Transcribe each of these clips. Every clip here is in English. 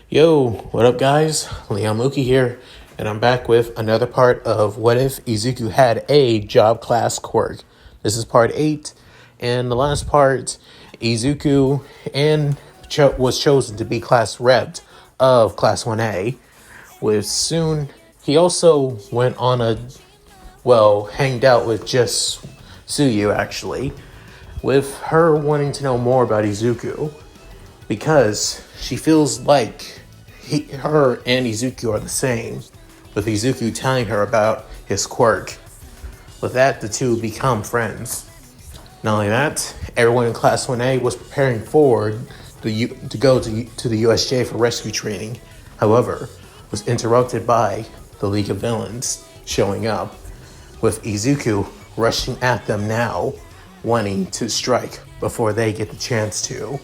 Yo, what up guys? Leon Mookie here, and I'm back with another part of What If Izuku Had a Job Class Quirk. This is part 8, and the last part, Izuku was chosen to be class rep of Class 1A, with soon, he also went on hanged out with just Tsuyu actually, with her wanting to know more about Izuku, because she feels like her and Izuku are the same, with Izuku telling her about his quirk. With that, the two become friends. Not only that, everyone in Class 1A was preparing to go to the USJ for rescue training. However, was interrupted by the League of Villains showing up, with Izuku rushing at them now, wanting to strike before they get the chance to.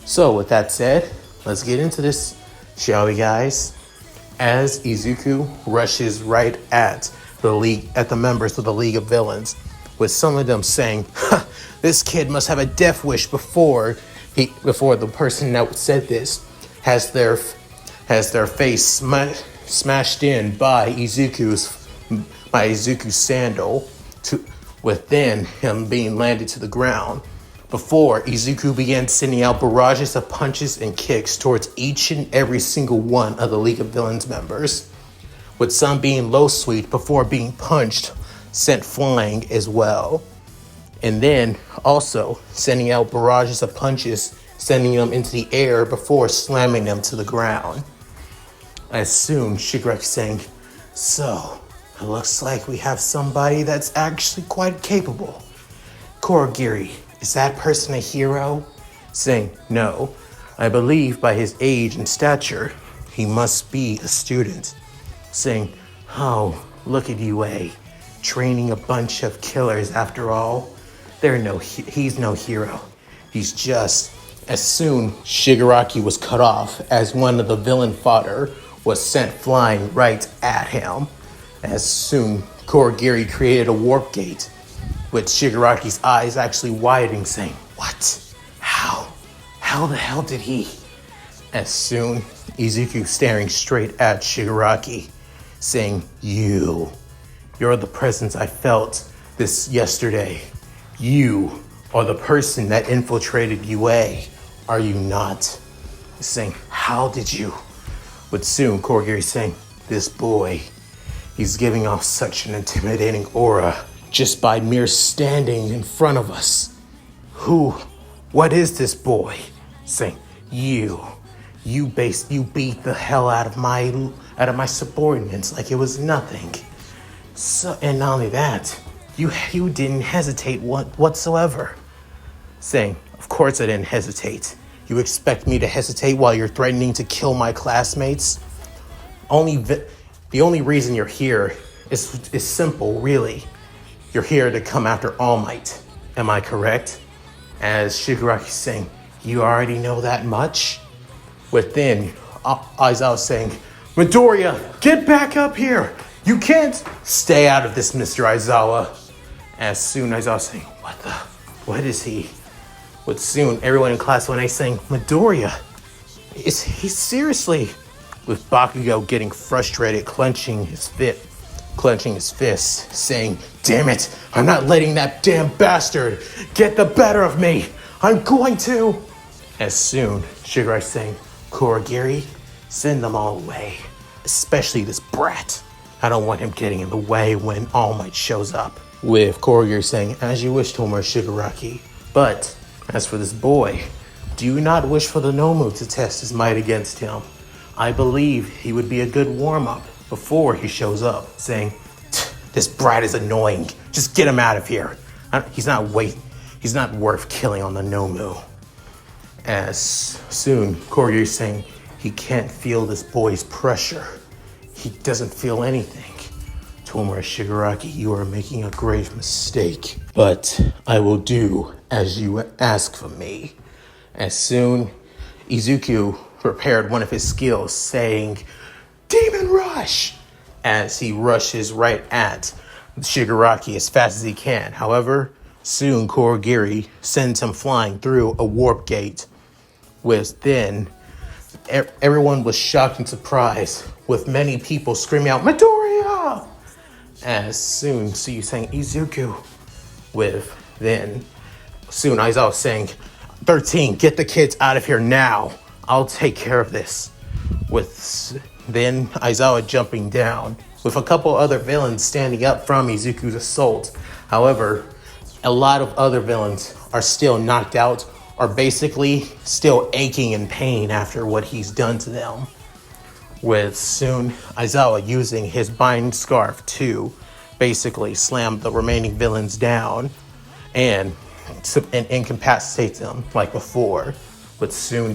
So with that said, let's get into this, shall we guys? As Izuku rushes right at the members of the League of Villains, with some of them saying, this kid must have a death wish before the person that said this has their face smashed in by Izuku's sandal, with then him being landed to the ground. Before Izuku began sending out barrages of punches and kicks towards each and every single one of the League of Villains members, with some being low sweet before being punched, sent flying as well. And then also sending out barrages of punches, sending them into the air before slamming them to the ground. As soon, shipwreck saying, so, it looks like we have somebody that's actually quite capable. Korogiri, is that person a hero? Saying, no, I believe by his age and stature, he must be a student. Saying, oh, look at UA, training a bunch of killers after all. He's no hero. He's just, as soon Shigaraki was cut off as one of the villain fodder was sent flying right at him. As soon, Korogiri created a warp gate, with Shigaraki's eyes actually widening, saying, what? How? How the hell did he? As soon, Izuku staring straight at Shigaraki, saying, you're the presence I felt this yesterday. You are the person that infiltrated UA, are you not? Saying, how did you? With soon, Korogiri saying, this boy, he's giving off such an intimidating aura just by mere standing in front of us. What is this boy? Saying, you beat the hell out of my subordinates like it was nothing. So, and not only that, you didn't hesitate whatsoever. Saying, of course I didn't hesitate. You expect me to hesitate while you're threatening to kill my classmates? The only reason you're here is simple, really. You're here to come after All Might. Am I correct? As Shigaraki saying, you already know that much? Within, Aizawa saying, Midoriya, get back up here! You can't stay out of this, Mr. Aizawa. As soon, Aizawa saying, what is he? With soon, everyone in Class 1A saying, Midoriya, is he seriously? With Bakugo getting frustrated, clenching his fists, saying, damn it, I'm not letting that damn bastard get the better of me. I'm going to. As soon, Shigaraki saying, Korogiri, send them all away, especially this brat. I don't want him getting in the way when All Might shows up. With Korogiri saying, as you wish, Tomura Shigaraki. But as for this boy, do you not wish for the Nomu to test his might against him? I believe he would be a good warm-up before he shows up, saying, this brat is annoying. Just get him out of here. He's not worth killing on the Nomu. As soon, Koryu saying, he can't feel this boy's pressure. He doesn't feel anything. Tomura Shigaraki, you are making a grave mistake. But I will do as you ask from me. As soon, Izuku prepared one of his skills, saying, Demon Rush! As he rushes right at Shigaraki as fast as he can. However, soon Korogiri sends him flying through a warp gate, with then everyone was shocked and surprised, with many people screaming out, Midoriya! As soon, so you saying Izuku, with then, soon Aizawa saying, 13, get the kids out of here now. I'll take care of this. With then Aizawa jumping down, with a couple other villains standing up from Izuku's assault. However, a lot of other villains are still knocked out, or basically still aching in pain after what he's done to them. With soon Aizawa using his binding scarf to basically slam the remaining villains down and incapacitate them like before, but soon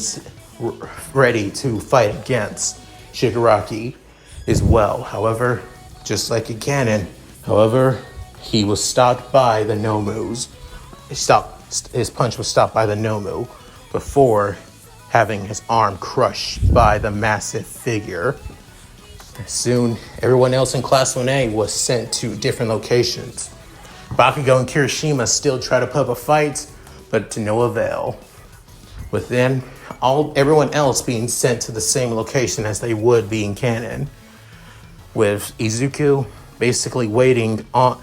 ready to fight against Shigaraki as well. However, just like in canon, however, he was stopped by the Nomus. His punch was stopped by the Nomu before having his arm crushed by the massive figure. Soon, everyone else in Class 1A was sent to different locations. Bakugo and Kirishima still try to put up a fight, but to no avail. With then, everyone else being sent to the same location as they would be in canon. With Izuku basically waiting on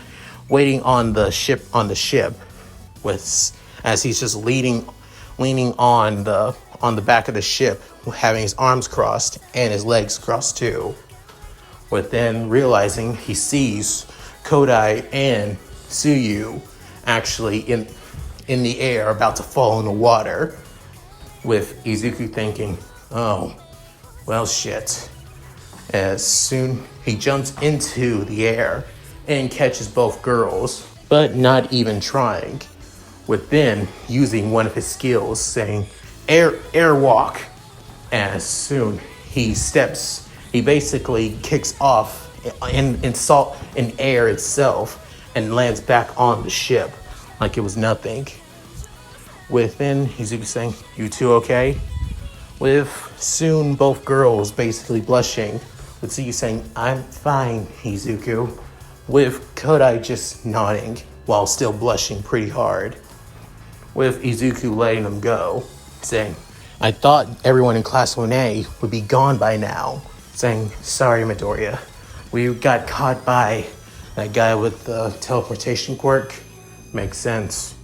the ship, as he's just leaning on the back of the ship, having his arms crossed and his legs crossed too. With then realizing he sees Kodai and Tsuyu actually in the air about to fall in the water, with Izuku thinking, oh, well shit. As soon he jumps into the air and catches both girls, but not even trying, with then using one of his skills saying, air walk. As soon he basically kicks off in air itself and lands back on the ship like it was nothing. Within Izuku saying, you two okay? With soon both girls basically blushing, with Tsuyu saying, I'm fine, Izuku. With Kodai just nodding while still blushing pretty hard. With Izuku letting them go, saying, I thought everyone in Class 1A would be gone by now. Saying, sorry Midoriya, we got caught by that guy with the teleportation quirk. Makes sense.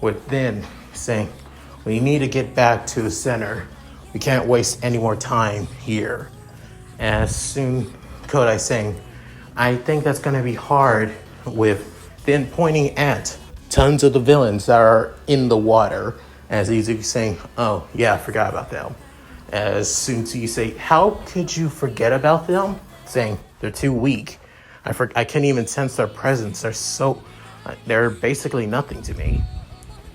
With then saying, we need to get back to the center. We can't waste any more time here. As soon Kodai saying, I think that's gonna be hard, with then pointing at tons of the villains that are in the water, as Izuku saying, oh yeah, I forgot about them. As soon as you say, how could you forget about them? Saying, they're too weak. I can't even sense their presence. They're basically nothing to me.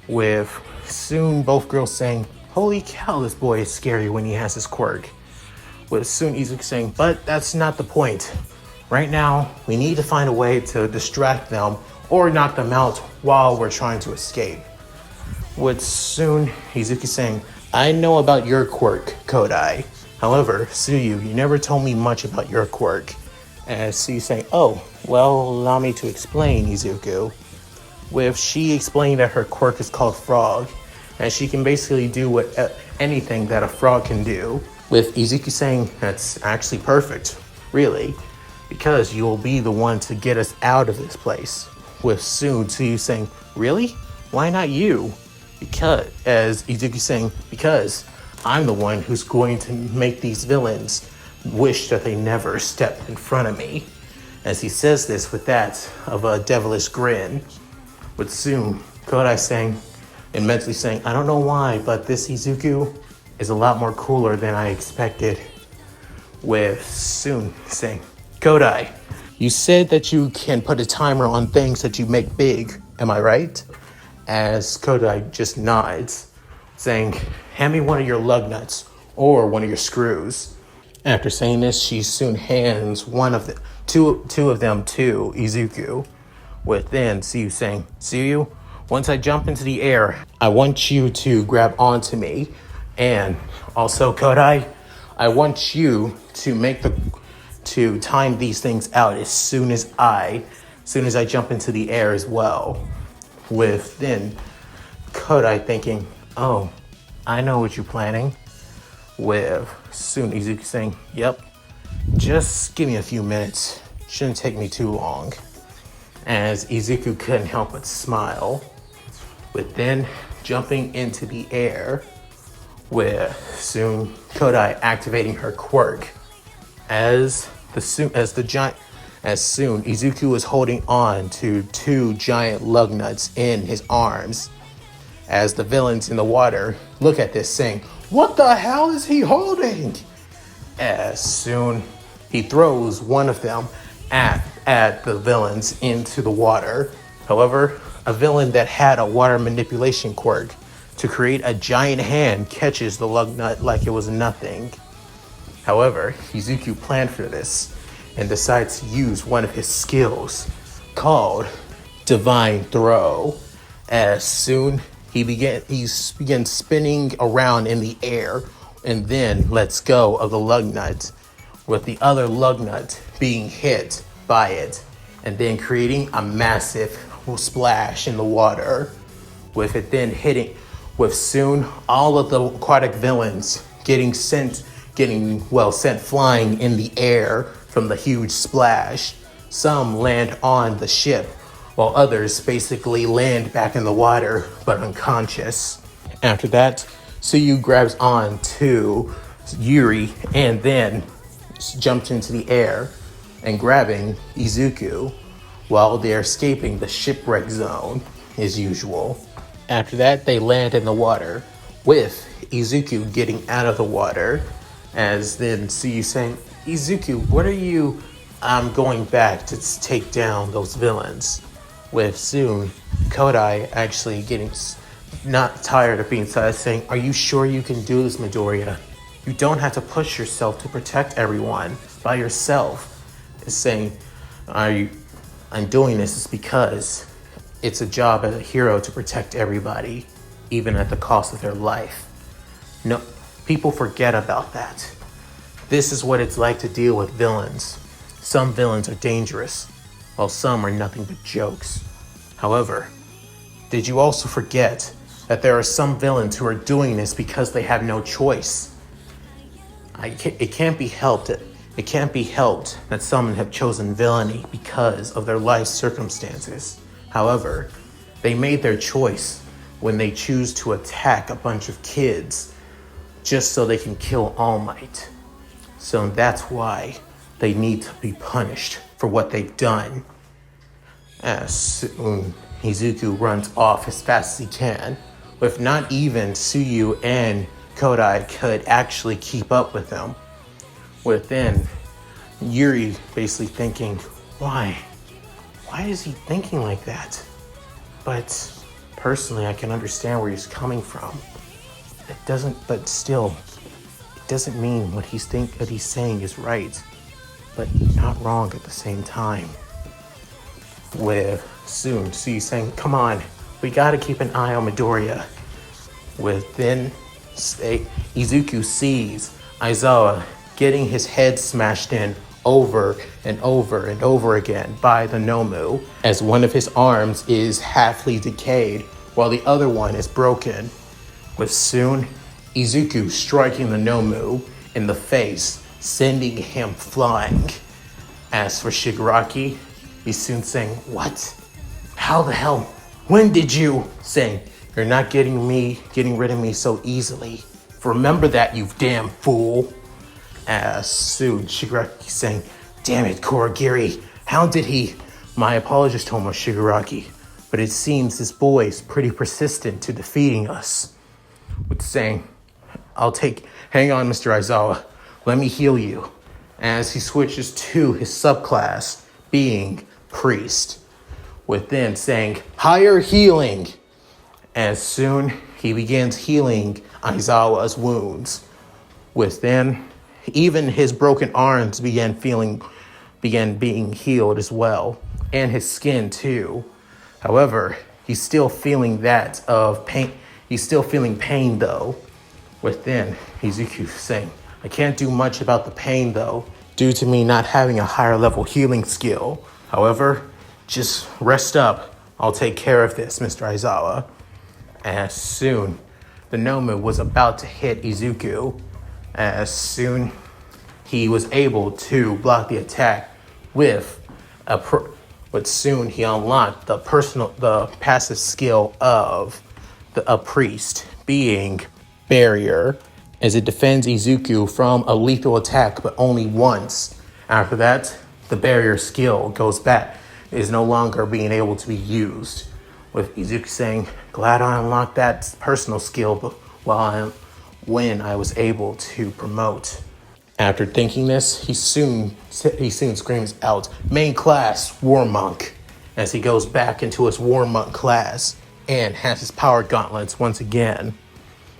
With soon both girls saying, holy cow, this boy is scary when he has his quirk. With soon Izuku saying, but that's not the point. Right now, we need to find a way to distract them or knock them out while we're trying to escape. With soon Izuku saying, I know about your quirk, Kodai. However, Tsuyu, you never told me much about your quirk. As Tsuyu saying, oh, well, allow me to explain, Izuku. With she explained that her quirk is called Frog, and she can basically do anything that a frog can do. With Izuku saying, that's actually perfect, really, because you will be the one to get us out of this place. With soon Tsuyu saying, really? Why not you? As Izuku saying, because I'm the one who's going to make these villains wish that they never stepped in front of me. As he says this with that of a devilish grin. With soon Kodai saying, and mentally saying, I don't know why, but this Izuku is a lot more cooler than I expected. With soon saying, Kodai, you said that you can put a timer on things that you make big, am I right? As Kodai just nods, saying, hand me one of your lug nuts or one of your screws. After saying this, she soon hands two of them to Izuku. With then Tsuyu saying, Tsuyu, once I jump into the air, I want you to grab onto me. And also Kodai, I want you to time these things out as soon as I jump into the air as well. With then Kodai thinking, oh, I know what you're planning. with soon Izuku saying, yep, just give me a few minutes. Shouldn't take me too long. As Izuku couldn't help but smile, with then jumping into the air, with soon Kodai activating her quirk. As soon Izuku was holding on to 2 giant lug nuts in his arms, as the villains in the water look at this saying, what the hell is he holding? As soon he throws one of them at the villains into the water. However, a villain that had a water manipulation quirk to create a giant hand catches the lug nut like it was nothing. However, Izuku planned for this and decides to use one of his skills called Divine Throw. As soon he begins spinning around in the air and then lets go of the lug nut, with the other lug nut being hit by it and then creating a massive splash in the water, with it then hitting, with soon all of the aquatic villains getting sent flying in the air from the huge splash. Some land on the ship, while others basically land back in the water but unconscious. After that, Suyu grabs on to Yuri and then jumps into the air and grabbing Izuku while they're escaping the shipwreck zone as usual. After that, they land in the water with Izuku getting out of the water, as then Suyu saying, Izuku, what are you going back to take down those villains? With soon Kodai actually getting not tired of being silent, saying, are you sure you can do this, Midoriya? You don't have to push yourself to protect everyone by yourself. Is saying, I'm doing this is because it's a job as a hero to protect everybody, even at the cost of their life. No, people forget about that. This is what it's like to deal with villains. Some villains are dangerous, while some are nothing but jokes. However, did you also forget that there are some villains who are doing this because they have no choice? It can't be helped that some have chosen villainy because of their life circumstances. However, they made their choice when they choose to attack a bunch of kids just so they can kill All Might. So that's why they need to be punished for what they've done. As soon Izuku runs off as fast as he can, with not even Suyu and Kodai could actually keep up with him. With then Yuri basically thinking, why? Why is he thinking like that? But personally, I can understand where he's coming from. It doesn't mean what he's saying is right, but not wrong at the same time. With soon Suyu saying, come on, we gotta keep an eye on Midoriya. With then Izuku sees Aizawa getting his head smashed in over and over and over again by the Nomu, as one of his arms is halfly decayed while the other one is broken, with soon Izuku striking the Nomu in the face, sending him flying. As for Shigaraki, he's soon saying, what? How the hell? When did you? Saying, you're not getting rid of me so easily. Remember that, you damn fool. As soon Shigaraki saying, damn it, Kurogiri, how did he? My apologies, Tomo Shigaraki, but it seems this boy is pretty persistent to defeating us. With saying, hang on, Mr. Aizawa, let me heal you. As he switches to his subclass, being Priest, with then saying, higher healing. As soon he begins healing Aizawa's wounds, with then even his broken arms began being healed as well, and his skin too. However, he's still feeling pain. He's still feeling pain though. With then Izuku saying, I can't do much about the pain though, due to me not having a higher level healing skill. However, just rest up. I'll take care of this, Mr. Aizawa. As soon the Nomu was about to hit Izuku, As soon he was able to block the attack with but soon he unlocked the passive skill of a priest, being barrier, as it defends Izuku from a lethal attack, but only once. After that, the barrier skill goes back, is no longer being able to be used. With Izuku saying, "Glad I unlocked that personal skill, but when I was able to promote." After thinking this, he soon screams out, "Main class, War Monk," as he goes back into his War Monk class and has his power gauntlets once again.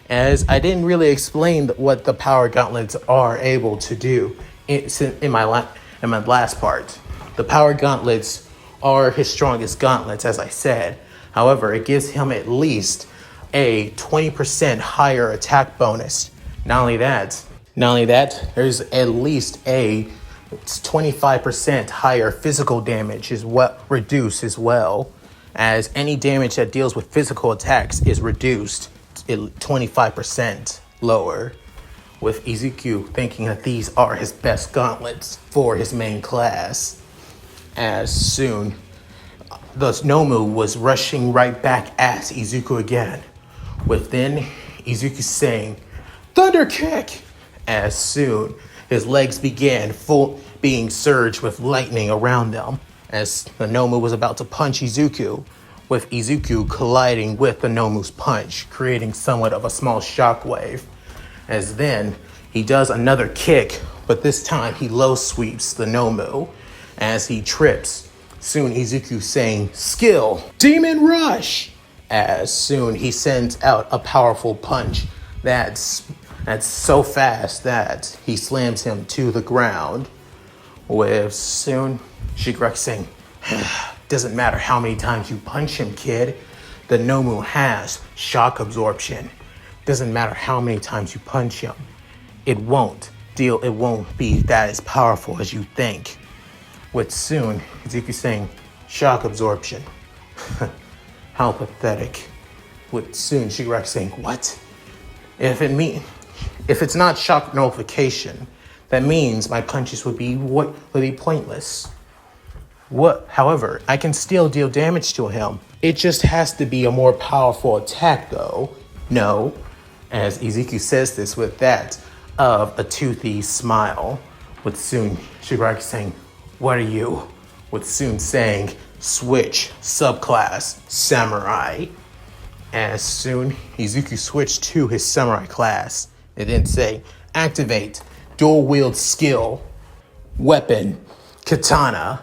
As I didn't really explain what the power gauntlets are able to do in my last part. The power gauntlets are his strongest gauntlets, as I said. However, it gives him at least a 20% higher attack bonus. Not only that, there's at least a 25% higher physical damage is what reduced as well, as any damage that deals with physical attacks is reduced 25% lower. With Izuku thinking that these are his best gauntlets for his main class. As soon, thus Nomu was rushing right back at Izuku again. Within, Izuku saying, "Thunder kick!" As soon, his legs began being surged with lightning around them, as the Nomu was about to punch Izuku, with Izuku colliding with the Nomu's punch, creating somewhat of a small shockwave. As then, he does another kick, but this time he low sweeps the Nomu as he trips. Soon Izuku saying, "Skill, Demon Rush!" As soon he sends out a powerful punch that's so fast that he slams him to the ground. With soon Shipwreck saying, "Doesn't matter how many times you punch him, kid. The Nomu has shock absorption. Doesn't matter how many times you punch him. It won't be that as powerful as you think." With soon Izuku saying, "Shock absorption." How pathetic. With soon Shipwreck saying, "What? If it's not shock nullification, that means my punches would be pointless. What? However, I can still deal damage to him. It just has to be a more powerful attack, though." No, as Izuku says this with that of a toothy smile. With soon Shipwreck saying, "What are you?" With soon saying, "Switch subclass Samurai." As soon Izuku switched to his Samurai class, it didn't say, "Activate dual wield skill weapon Katana."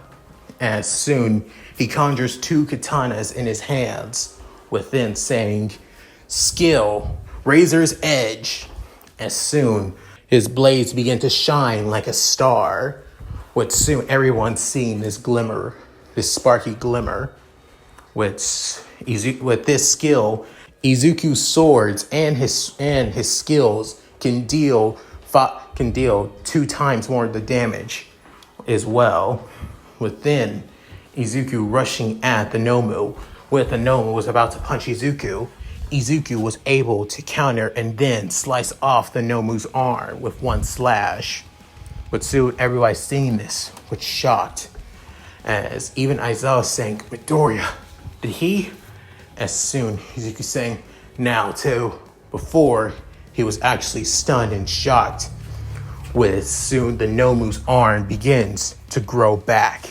As soon he conjures two katanas in his hands, within saying, "Skill Razor's Edge." As soon his blades begin to shine like a star, with soon everyone seeing this glimmer, this sparky glimmer. With this skill, Izuku's swords and his skills can deal 2 times more of the damage as well. Within, Izuku rushing at the Nomu. When the Nomu was about to punch Izuku, Izuku was able to counter and then slice off the Nomu's arm with one slash. But soon everybody seeing this was shocked, as even Aizawa saying, "Midoriya, did he?" As soon Izuku saying, "Now too," before he was actually stunned and shocked. With soon the Nomu's arm begins to grow back.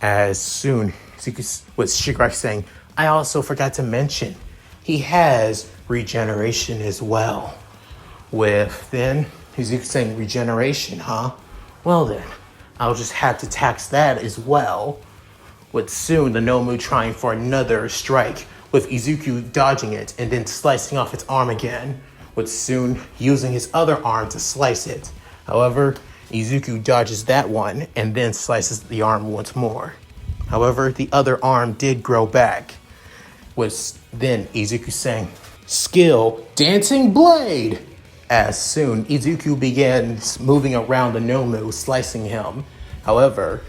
As soon Izuku with Shipwreck saying, "I also forgot to mention, he has regeneration as well." With then Izuku saying, "Regeneration, huh? Well then, I'll just have to tax that as well." With soon the Nomu trying for another strike, with Izuku dodging it and then slicing off its arm again, with soon using his other arm to slice it. However, Izuku dodges that one and then slices the arm once more. However, the other arm did grow back. With then Izuku saying, "Skill Dancing Blade." As soon Izuku begins moving around the Nomu, slicing him. However,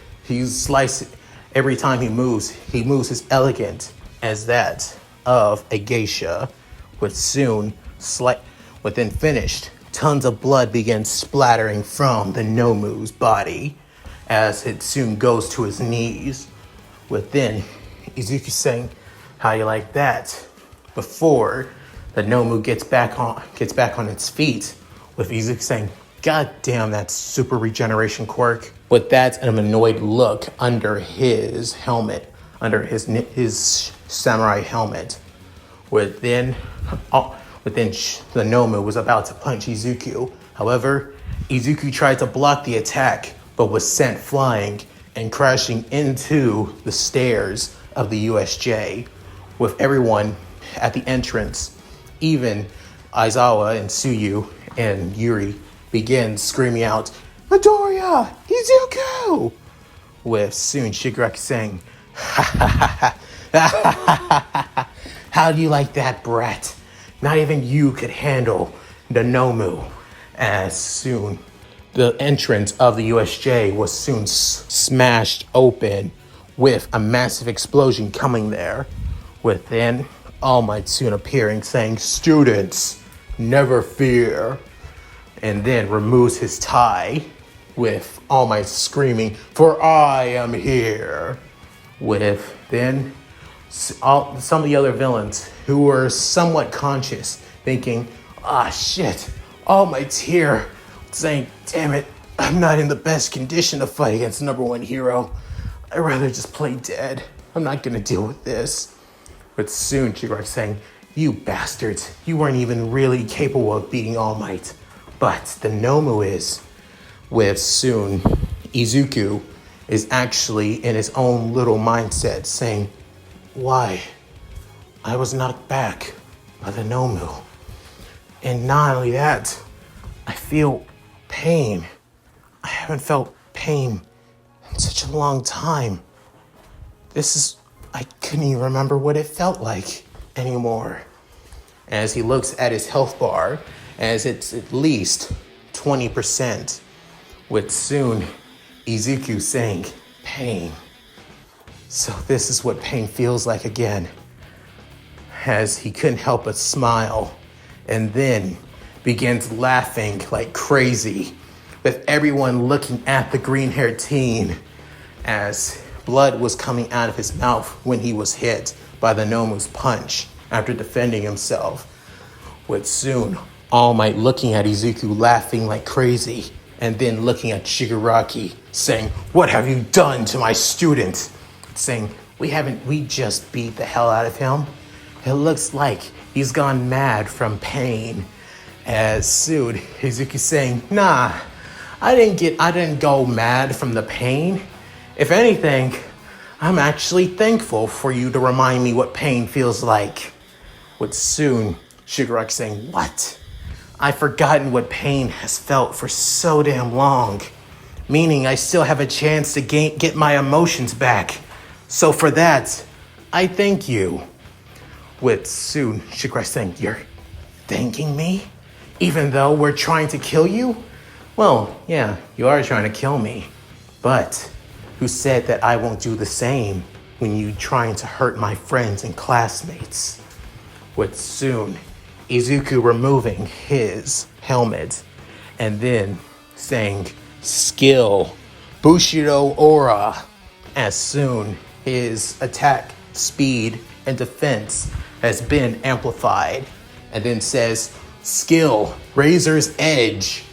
every time he moves as elegant as that of a geisha. With soon within finished, tons of blood begins splattering from the Nomu's body as it soon goes to his knees. Within, Izuku saying, "How you like that?" Before the Nomu gets back on its feet, with Izuku saying, "God damn, that's super regeneration quirk." With that, an annoyed look under his helmet, under his samurai helmet. Within, the Nomu was about to punch Izuku. However, Izuku tried to block the attack, but was sent flying and crashing into the stairs of the USJ, with everyone at the entrance, even Aizawa and Tsuyu and Yuri, begin screaming out, "Midoriya! Izuku!" With soon Shigaraki saying, "Ha ha ha ha! How do you like that, brat? Not even you could handle the Nomu." As soon the entrance of the USJ was soon smashed open with a massive explosion coming there. Within, All Might soon appearing saying, "Students, never fear." And then removes his tie with All Might screaming, "For I am here." With then some of the other villains who were somewhat conscious thinking, "Ah, shit, All Might's here," saying, "Damn it, I'm not in the best condition to fight against number one hero. I'd rather just play dead. I'm not gonna deal with this." But soon Shigaraki saying, "You bastards, you weren't even really capable of beating All Might. But the Nomu is." With soon Izuku is actually in his own little mindset saying, "Why? I was knocked back by the Nomu. And not only that, I feel pain. I haven't felt pain in such a long time. I couldn't even remember what it felt like anymore." As he looks at his health bar, as it's at least 20%, with soon Izuku saying, "Pain. So this is what pain feels like again." As he couldn't help but smile, and then begins laughing like crazy, with everyone looking at the green-haired teen, as blood was coming out of his mouth when he was hit by the Nomu's punch after defending himself. With soon All Might looking at Izuku laughing like crazy, and then looking at Shigaraki saying, "What have you done to my student?" Saying, we just beat the hell out of him. It looks like he's gone mad from pain." As soon Izuku saying, "Nah, I didn't go mad from the pain. If anything, I'm actually thankful for you to remind me what pain feels like." With soon Shigaraki saying, "What? I've forgotten what pain has felt for so damn long. Meaning I still have a chance to get my emotions back. So for that, I thank you." With soon Shigaraki saying, "You're thanking me? Even though we're trying to kill you?" "Well, yeah, you are trying to kill me. But who said that I won't do the same when you trying to hurt my friends and classmates?" With soon Izuku removing his helmet and then saying, "Skill, Bushido Aura." As soon his attack, speed, and defense has been amplified, and then says, "Skill, Razor's Edge."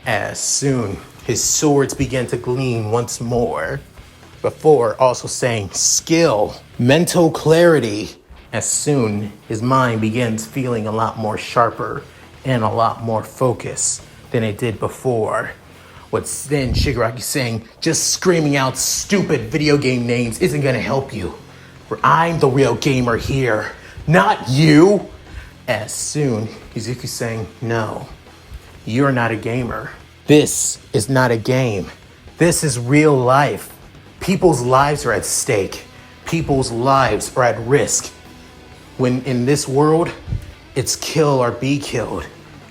As soon his swords begin to gleam once more, before also saying, "Skill, Mental Clarity." As soon his mind begins feeling a lot more sharper and a lot more focus than it did before. What's then Shigaraki saying, "Just screaming out stupid video game names isn't gonna help you. I'm the real gamer here, not you." As soon Izuku saying, "No, you're not a gamer. This is not a game. This is real life. People's lives are at stake. People's lives are at risk. When in this world, it's kill or be killed.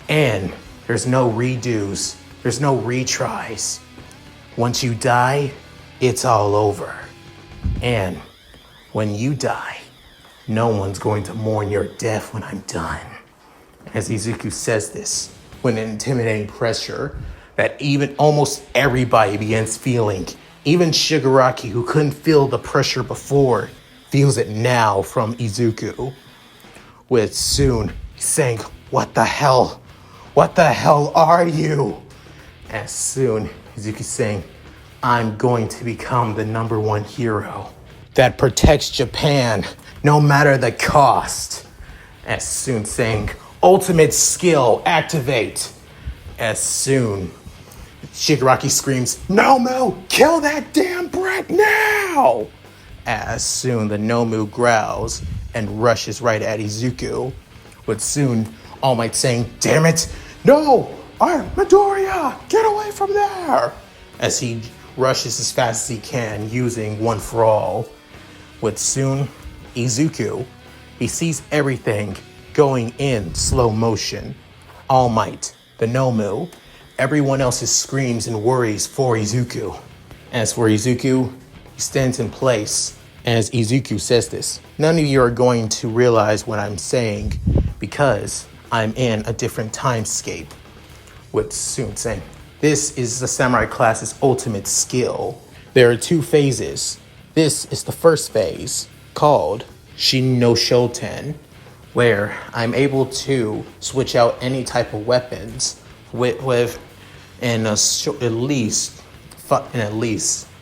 And there's no redos. There's no retries. Once you die, it's all over. And when you die, no one's going to mourn your death when I'm done." As Izuku says this, with an intimidating pressure that even almost everybody begins feeling. Even Shigaraki, who couldn't feel the pressure before, feels it now from Izuku. With soon saying, "What the hell? What the hell are you?" As soon Izuku saying, "I'm going to become the #1 hero that protects Japan no matter the cost." As soon saying, "Ultimate skill activate." As soon Shigaraki screams, "Nomu, kill that damn brat now!" As soon the Nomu growls and rushes right at Izuku. With soon All Might saying, "Damn it, no! Midoriya, get away from there!" As he rushes as fast as he can using One for All. With soon Izuku, he sees everything going in slow motion. All Might, the Nomu, everyone else's screams and worries for Izuku. As for Izuku, he stands in place. As Izuku says this, "None of you are going to realize what I'm saying because I'm in a different timescape." With Soon saying, "This is the samurai class's ultimate skill. There are 2 phases. This is the first phase, called Shin no Shoten, where I'm able to switch out any type of weapons with in at least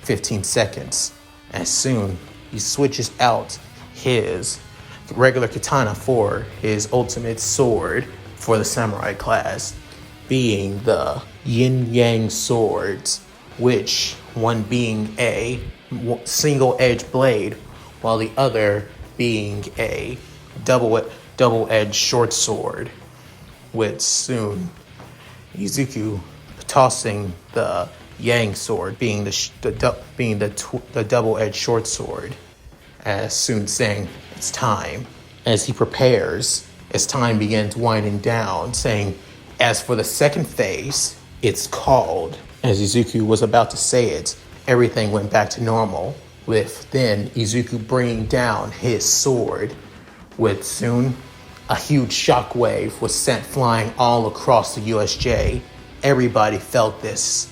15 seconds. As soon he switches out his regular katana for his ultimate sword for the samurai class, being the yin-yang swords, which one being a single-edged blade, while the other being a double-edged short sword. With soon Izuku tossing the yang sword, being the double-edged short sword, as soon saying, "It's time." As he prepares, as time begins winding down, saying, "As for the second phase, it's called..." As Izuku was about to say it, everything went back to normal, with then Izuku bringing down his sword. With soon, a huge shockwave was sent flying all across the USJ. Everybody felt this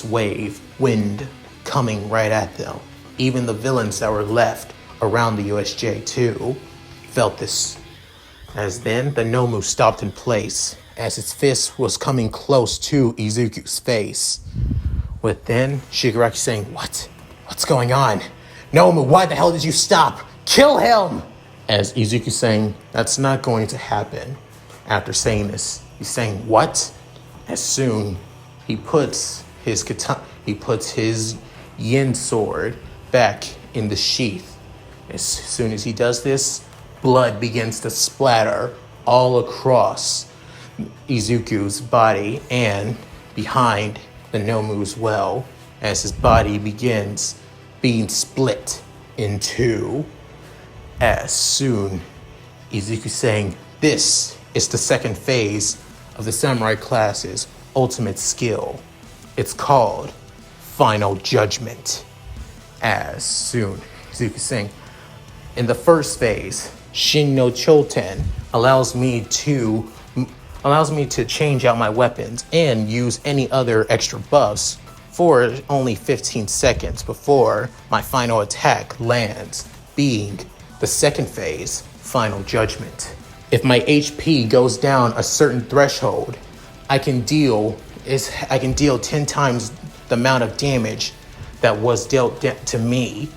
wind coming right at them. Even the villains that were left around the USJ too felt this. As then the Nomu stopped in place as its fist was coming close to Izuku's face. With then Shigaraki saying, What's going on? Nomu, why the hell did you stop? Kill him!" As Izuku saying, "That's not going to happen." After saying this, he's saying, "What?" As soon he puts his yin sword back in the sheath. As soon as he does this, blood begins to splatter all across Izuku's body and behind the Nomu as well, as his body begins being split in 2. As soon Izuku saying, "This is the second phase of the samurai class's ultimate skill. It's called Final Judgment." As soon Izuku saying, "In the first phase, Shin no Choten allows me to change out my weapons and use any other extra buffs for only 15 seconds before my final attack lands, being the second phase, Final Judgment. If my HP goes down a certain threshold, I can deal 10 times the amount of damage that was dealt to me.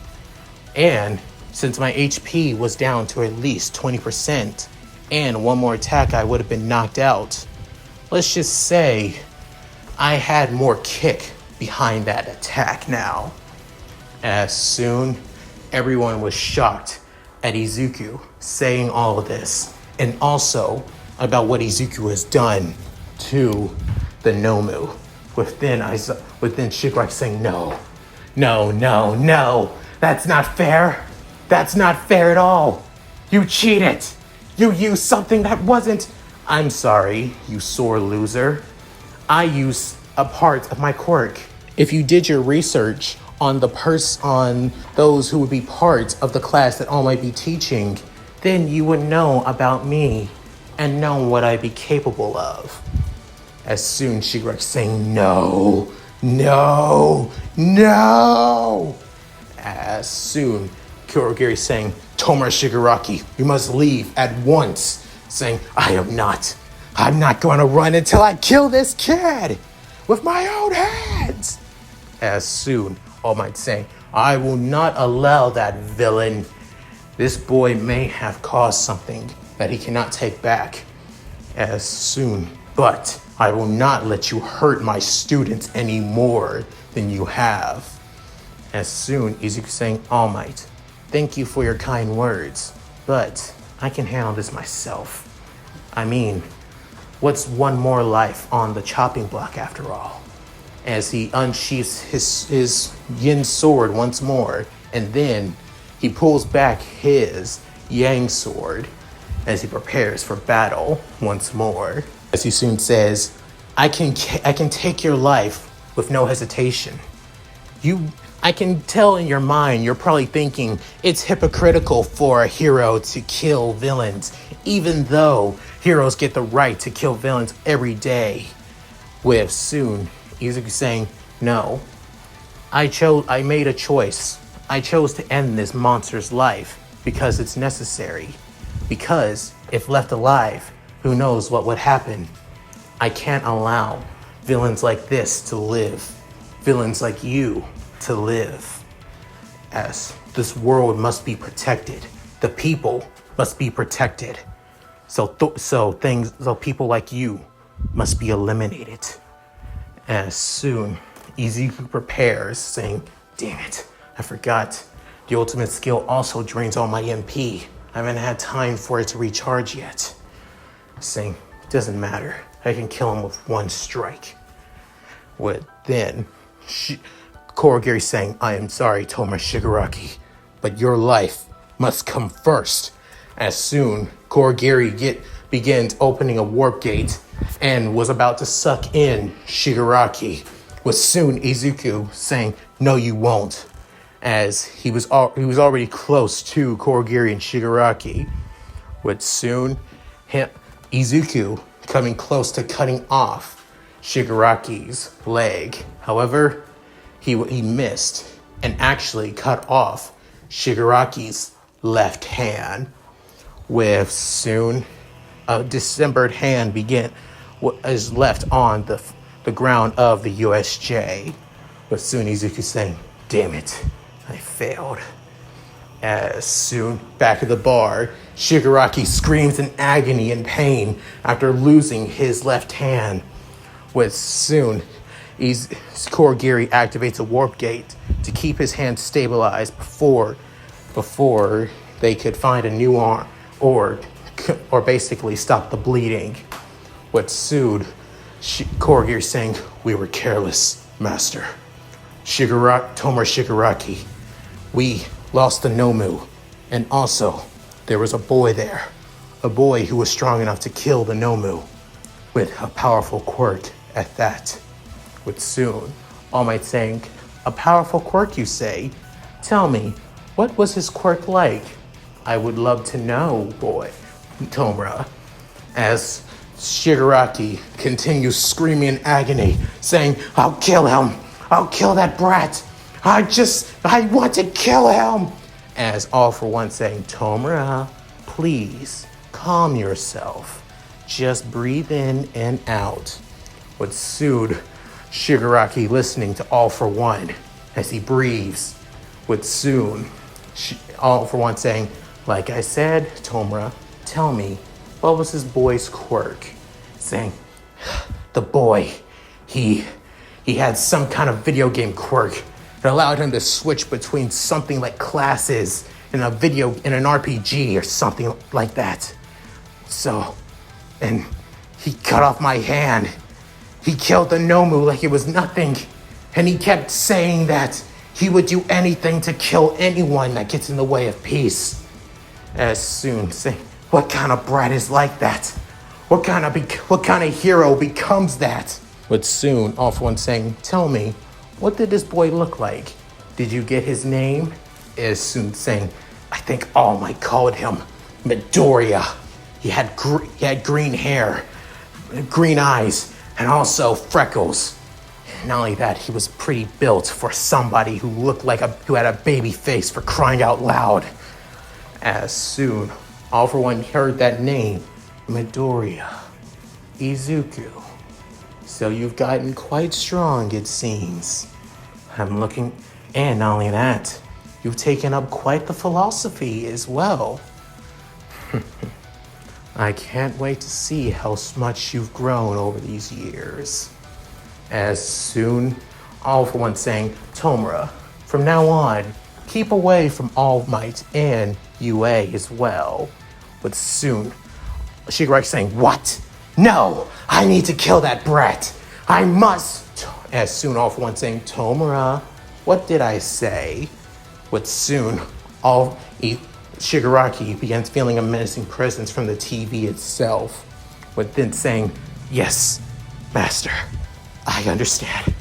And since my HP was down to at least 20%, and one more attack I would have been knocked out, let's just say I had more kick behind that attack now." As soon everyone was shocked at Izuku saying all of this, and also about what Izuku has done to the Nomu. Within Shigaraki saying, no, that's not fair. That's not fair at all. You cheated. You used something that wasn't. I'm sorry, you sore loser. I used a part of my quirk. If you did your research on those who would be part of the class that All Might be teaching, then you would know about me and known what I'd be capable of. As soon Shigaraki saying no, no, no. As soon Kurogiri saying, Tomura Shigaraki, you must leave at once. Saying, I'm not going to run until I kill this kid with my own hands. As soon All Might saying, I will not allow that villain. This boy may have caused something that he cannot take back. As soon, but I will not let you hurt my students any more than you have. As soon, Izuku saying, All Might, thank you for your kind words, but I can handle this myself. I mean, what's one more life on the chopping block after all? As he unsheaths his yin sword once more, and then he pulls back his yang sword as he prepares for battle once more. As he soon says, I can take your life with no hesitation. I can tell in your mind you're probably thinking it's hypocritical for a hero to kill villains, even though heroes get the right to kill villains every day. With soon Izuku saying, no, I made a choice. I chose to end this monster's life because it's necessary. Because if left alive, who knows what would happen? I can't allow villains like this to live. Villains like you to live. As this world must be protected. The people must be protected. So people like you must be eliminated. As soon Izuku prepares, saying, damn it, I forgot. The ultimate skill also drains all my MP. I haven't had time for it to recharge yet. Saying, doesn't matter. I can kill him with one strike. With then, Kurogiri saying, I am sorry, Tomura Shigaraki, but your life must come first. As soon, Kurogiri begins opening a warp gate and was about to suck in Shigaraki. With soon Izuku saying, no you won't. As he was already close to Kurogiri and Shigaraki. With soon Izuku coming close to cutting off Shigaraki's leg. However, he missed and actually cut off Shigaraki's left hand. With soon a dismembered hand is left on the ground of the USJ. With soon Izuku saying, damn it, I failed. As soon, back at the bar, Shigaraki screams in agony and pain after losing his left hand. With soon, Kurogiri activates a warp gate to keep his hand stabilized before they could find a new arm or basically stop the bleeding. With soon, Kurogiri saying, we were careless, master. Tomura Shigaraki, we lost the Nomu, and also there was a boy there, a boy who was strong enough to kill the Nomu, with a powerful quirk at that. With soon, All Might saying, a powerful quirk you say? Tell me, what was his quirk like? I would love to know, boy, Tomura. As Shigaraki continues screaming in agony, saying, I'll kill him, I'll kill that brat. I want to kill him. As All For One saying, Tomura, please calm yourself. Just breathe in and out. With soon Shigaraki listening to All For One as he breathes. With soon All For One saying, like I said, Tomura, tell me, what was this boy's quirk? Saying, the boy, he had some kind of video game quirk that allowed him to switch between something like classes in an RPG or something like that. So, and he cut off my hand. He killed the Nomu like it was nothing. And he kept saying that he would do anything to kill anyone that gets in the way of peace. As soon saying, what kind of brat is like that? What kind of hero becomes that? But soon, All For One saying, tell me, what did this boy look like? Did you get his name? As soon saying, I think All Might called him Midoriya. He had green hair, green eyes, and also freckles. Not only that, he was pretty built for somebody who looked like who had a baby face, for crying out loud. As soon, all for one heard that name, Midoriya, Izuku. So you've gotten quite strong, it seems. I'm looking, and not only that, you've taken up quite the philosophy as well. I can't wait to see how much you've grown over these years. As soon, all for one saying, Tomura, from now on, keep away from All Might and UA as well. But soon, Shigaraki saying, what? No, I need to kill that brat. I must. As soon, all for one saying, Tomura, what did I say? But soon, Shigaraki begins feeling a menacing presence from the TV itself, with then saying, yes, master, I understand,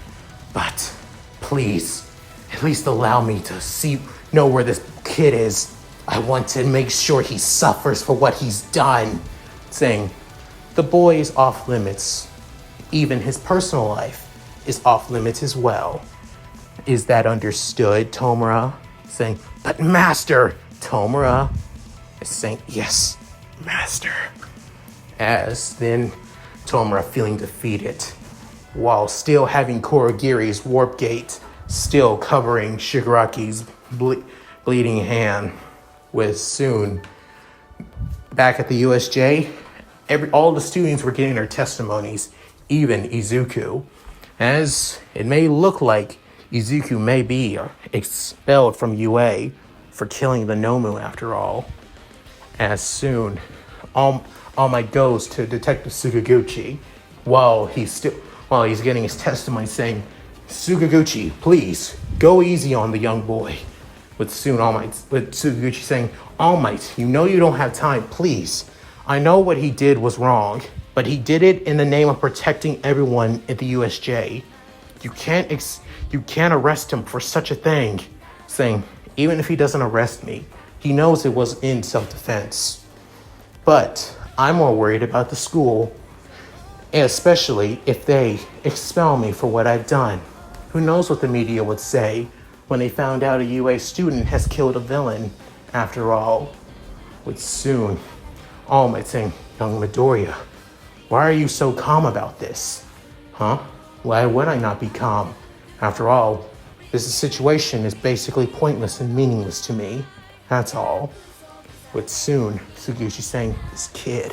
but please, at least allow me to know where this kid is. I want to make sure he suffers for what he's done. Saying, the boy is off limits. Even his personal life is off limits as well. Is that understood, Tomura? Saying, but master, Tomura is saying, yes, master. As then Tomura feeling defeated, while still having Kurogiri's warp gate still covering Shigaraki's bleeding hand, with soon back at the USJ, all the students were getting their testimonies, even Izuku, as it may look like Izuku may be expelled from UA for killing the Nomu after all. As soon, All Might goes to Detective Sukaguchi while he's getting his testimony, saying, Sukaguchi, please go easy on the young boy. With Sukaguchi saying, All Might, you know you don't have time, please. I know what he did was wrong, but he did it in the name of protecting everyone at the USJ. You can't arrest him for such a thing. Saying, even if he doesn't arrest me, he knows it was in self-defense. But I'm more worried about the school, especially if they expel me for what I've done. Who knows what the media would say when they found out a UA student has killed a villain, after all. With soon, All Might saying, young Midoriya, why are you so calm about this? Huh? Why would I not be calm? After all, this situation is basically pointless and meaningless to me. That's all. But soon, Suguchi saying, this kid,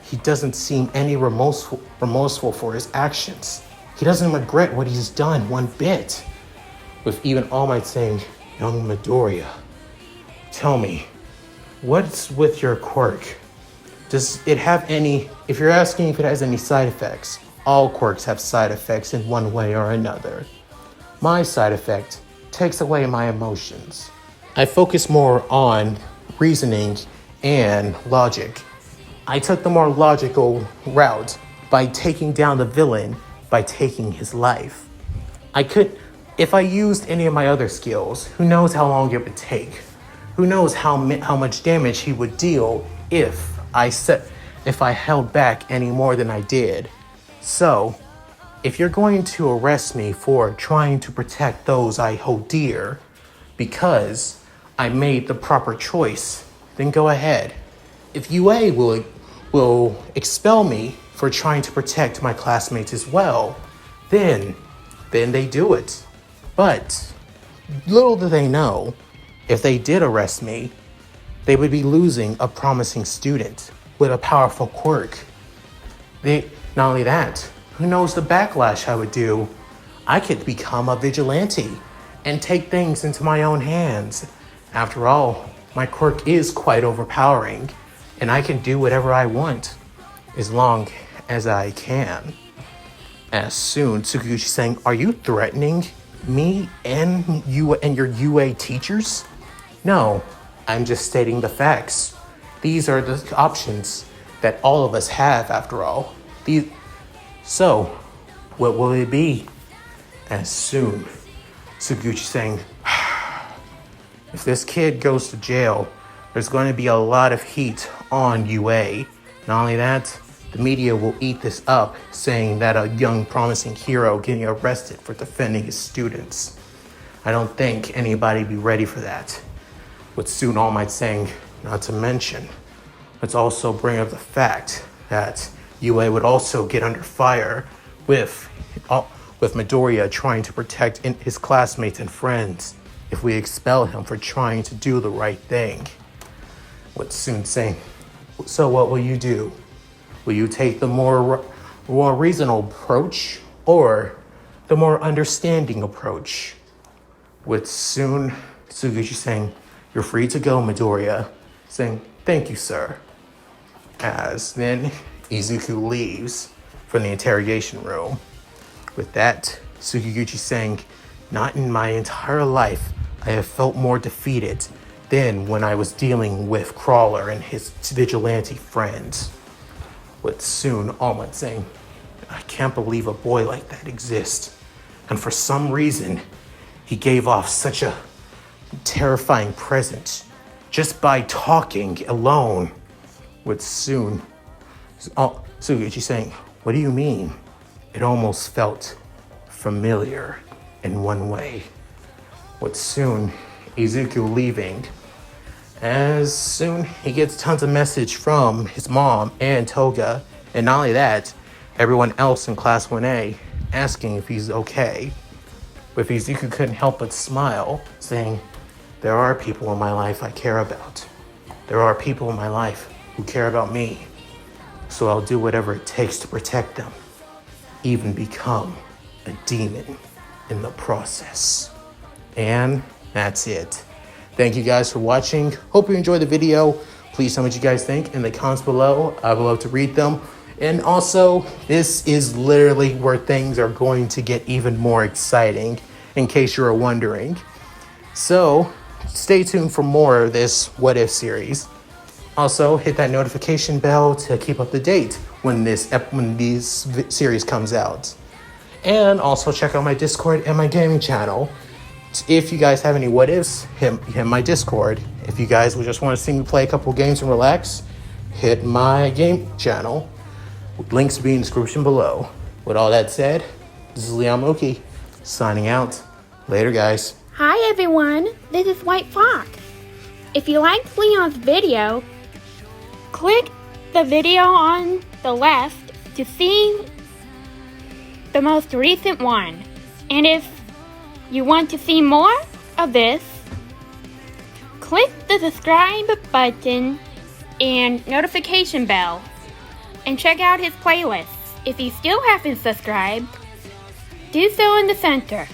he doesn't seem any remorseful for his actions. He doesn't regret what he's done one bit. With even All Might saying, young Midoriya, tell me, what's with your quirk? Does it have any, if you're asking if it has any side effects, all quirks have side effects in one way or another. My side effect takes away my emotions. I focus more on reasoning and logic. I took the more logical route by taking down the villain by taking his life. If I used any of my other skills, who knows how long it would take? Who knows how much damage he would deal if I held back any more than I did. So, if you're going to arrest me for trying to protect those I hold dear because I made the proper choice, then go ahead. If UA will expel me for trying to protect my classmates as well, then they do it. But little do they know, if they did arrest me, they would be losing a promising student with a powerful quirk. Not only that, who knows the backlash I would do? I could become a vigilante and take things into my own hands. After all, my quirk is quite overpowering, and I can do whatever I want, as long as I can. As soon, Tsukuyoshi saying, are you threatening me and you and your UA teachers? No, I'm just stating the facts. These are the options that all of us have, after all. So, what will it be? As soon, Tsukuyoshi saying, if this kid goes to jail, there's going to be a lot of heat on UA. Not only that, the media will eat this up, saying that a young promising hero getting arrested for defending his students. I don't think anybody be ready for that. With soon All Might saying, not to mention, let's also bring up the fact that UA would also get under fire with Midoriya trying to protect his classmates and friends if we expel him for trying to do the right thing. With soon saying, so what will you do? Will you take the more reasonable approach or the more understanding approach? With soon Tsuguchi saying, you're free to go, Midoriya, saying, thank you, sir. As then Izuku leaves from the interrogation room. With that, Tsuguchi saying, not in my entire life I have felt more defeated than when I was dealing with Crawler and his vigilante friends. With soon All Might saying, I can't believe a boy like that exists. And for some reason, he gave off such a terrifying presence just by talking alone. With soon Tsuguchi saying, what do you mean? It almost felt familiar in one way. With soon Izuku leaving, as soon he gets tons of message from his mom and Toga, and not only that, everyone else in Class 1A asking if he's okay. With Izuku couldn't help but smile, saying, there are people in my life I care about. There are people in my life who care about me. So I'll do whatever it takes to protect them, even become a demon in the process. And that's it. Thank you guys for watching. Hope you enjoyed the video. Please tell me what you guys think in the comments below. I would love to read them. And also, this is literally where things are going to get even more exciting, in case you were wondering. So, stay tuned for more of this What If series. Also, hit that notification bell to keep up to date when this series comes out. And also check out my Discord and my gaming channel. If you guys have any what ifs, hit my Discord. If you guys would just want to see me play a couple games and relax, hit my game channel. Links will be in the description below. With all that said, this is Leon Moki, signing out. Later, guys. Hi everyone, this is White Fox. If you liked Leon's video, click the video on the left to see the most recent one. And if you want to see more of this, click the subscribe button and notification bell and check out his playlists. If you still haven't subscribed, do so in the center.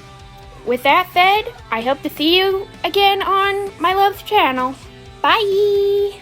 With that said, I hope to see you again on my love's channel. Bye!